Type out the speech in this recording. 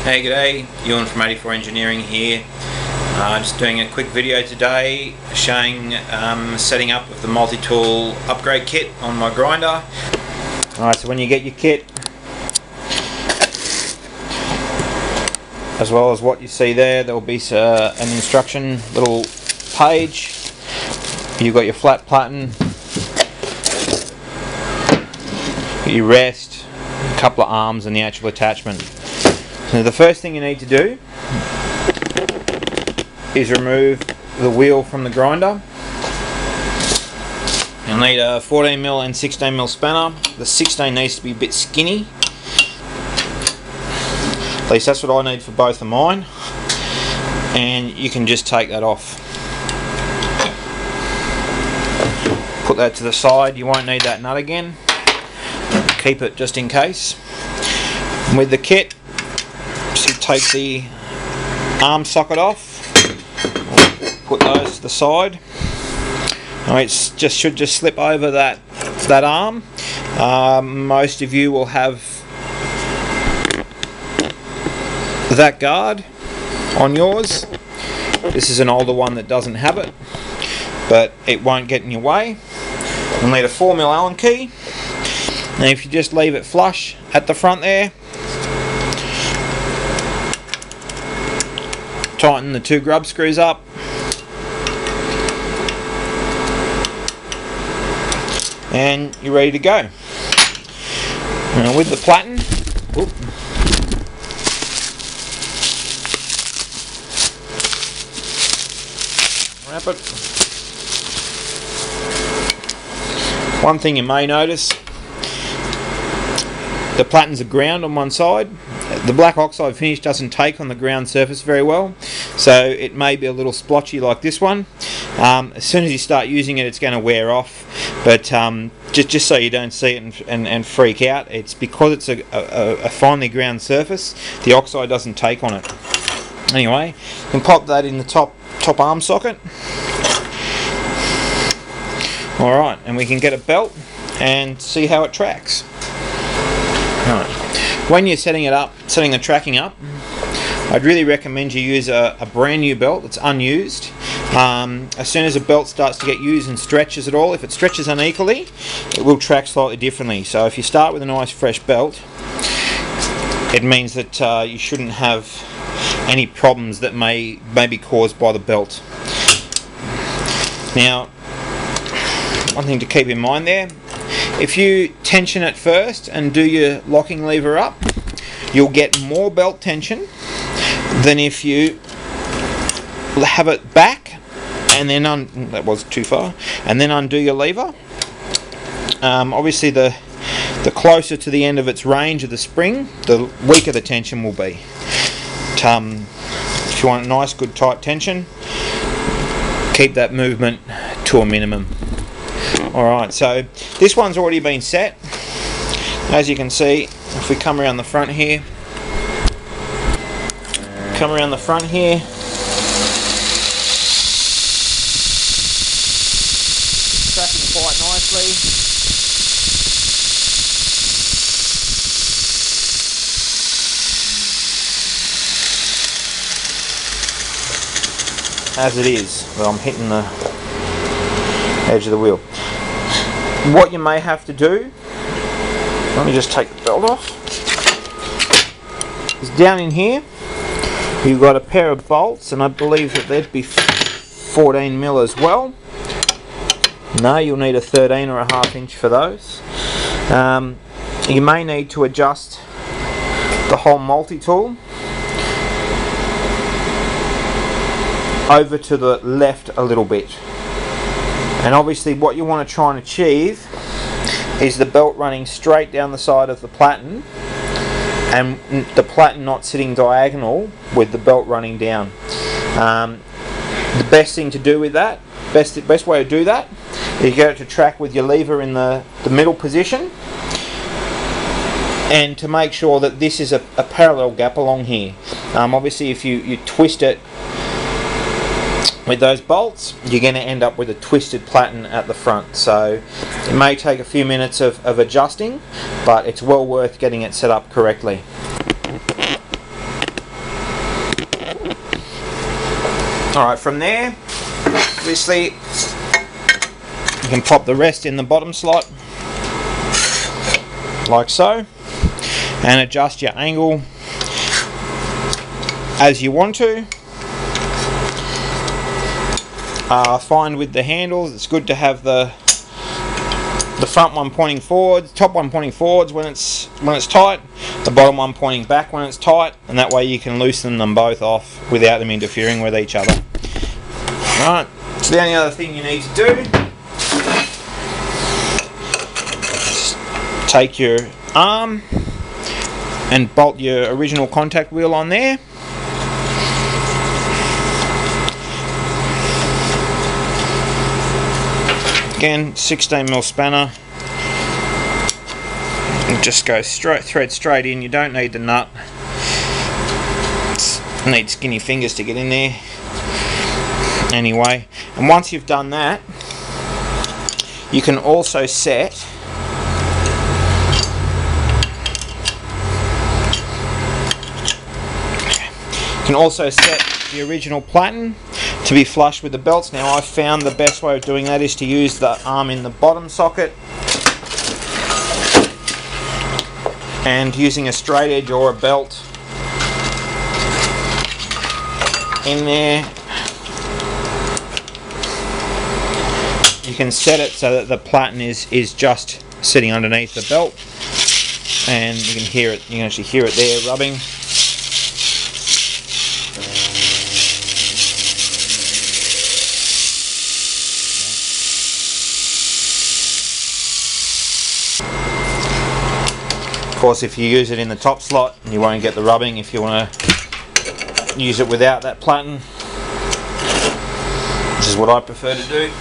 Hey, g'day, Ewan from 84 Engineering here. Just doing a quick video today showing setting up with the Multitool upgrade kit on my grinder. Alright, so when you get your kit, as well as what you see there, there will be an instruction little page. You've got your flat platen, your rest, a couple of arms and the actual attachment. So the first thing you need to do is remove the wheel from the grinder. You'll need a 14mm and 16mm spanner. The 16 needs to be a bit skinny. At least that's what I need for both of mine. And you can just take that off. Put that to the side. You won't need that nut again. Keep it just in case. And with the kit, so you take the arm socket off, put those to the side. It should just slip over that arm. Most of you will have that guard on yours. This is an older one that doesn't have it, but it won't get in your way. You'll need a 4mm Allen key. Now if you just leave it flush at the front there, tighten the two grub screws up, and you're ready to go. Now with the platen, wrap it. One thing you may notice, the platen's a ground on one side. The black oxide finish doesn't take on the ground surface very well, so it may be a little splotchy like this one. As soon as you start using it, it's going to wear off, but just so you don't see it and freak out, it's because it's a finely ground surface, the oxide doesn't take on it. Anyway, you can pop that in the top arm socket. Alright, and we can get a belt and see how it tracks. Alright. When you're setting the tracking up, I'd really recommend you use a brand new belt that's unused. As soon as a belt starts to get used and stretches at all, if it stretches unequally, it will track slightly differently. So if you start with a nice fresh belt, it means that you shouldn't have any problems that may be caused by the belt. Now, one thing to keep in mind there, if you tension it first and do your locking lever up, you'll get more belt tension than if you have it back and then that was too far, and then undo your lever. Obviously the closer to the end of its range of the spring, the weaker the tension will be. If you want a nice good tight tension, keep that movement to a minimum. Alright, so this one's already been set. As you can see, if we come around the front here, it's tracking quite nicely. As it is, well, I'm hitting the edge of the wheel. What you may have to do, let me just take the belt off, is down in here you've got a pair of bolts, and I believe that they'd be 14mm as well. No, you'll need a 13 or a ½ inch for those. You may need to adjust the whole multi-tool over to the left a little bit. And obviously what you want to try and achieve is the belt running straight down the side of the platen, and the platen not sitting diagonal with the belt running down. The best thing to do with that, best way to do that, is get it to track with your lever in the middle position, and to make sure that this is a parallel gap along here. Obviously if you twist it with those bolts, you're going to end up with a twisted platen at the front. So it may take a few minutes of adjusting, but it's well worth getting it set up correctly. Alright, from there, obviously, you can pop the rest in the bottom slot, like so, and adjust your angle as you want to. I find with the handles, it's good to have the front one pointing forwards, top one pointing forwards when it's tight, the bottom one pointing back when it's tight, and that way you can loosen them both off without them interfering with each other. Right, so the only other thing you need to do is take your arm and bolt your original contact wheel on there. Again, 16mm spanner, and just go thread straight in. You don't need the nut. You need skinny fingers to get in there. Anyway, and once you've done that, you can also set the original platen to be flush with the belts. Now, I've found the best way of doing that is to use the arm in the bottom socket and using a straight edge or a belt in there. You can set it so that the platen is just sitting underneath the belt, and you can hear it. You can actually hear it there rubbing. Of course, if you use it in the top slot, you won't get the rubbing. If you want to use it without that platen, which is what I prefer to do.